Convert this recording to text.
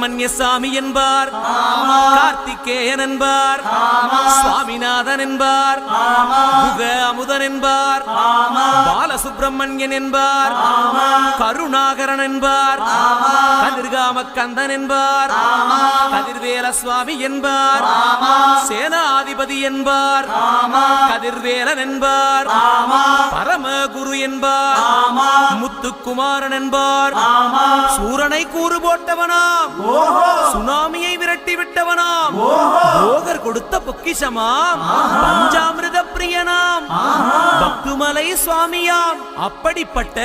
சுப்பிரமணிய சாமி என்பார், கார்த்திகேயன் என்பார், சுவாமிநாதன் என்பார், முக அமுதன் என்பார், பாலசுப்பிரமணியன் என்பார், கருணாகரன் என்பார், கதிர்காம கந்தன் என்பார், கதிர்வேல சுவாமி என்பார், சேனாதிபதி என்பார், கதிர்வேலன் என்பார், பரமகுரு என்பார், முத்துக்குமாரன் என்பார், சூரனை கூறு போட்டவனாம், சுனாமியை விரட்டி விட்டவனாம், போகர் கொடுத்த பொக்கிஷமாம், பஞ்சாமிர்த பிரியனாம், பக்துமலை சுவாமியாம். அப்படிப்பட்ட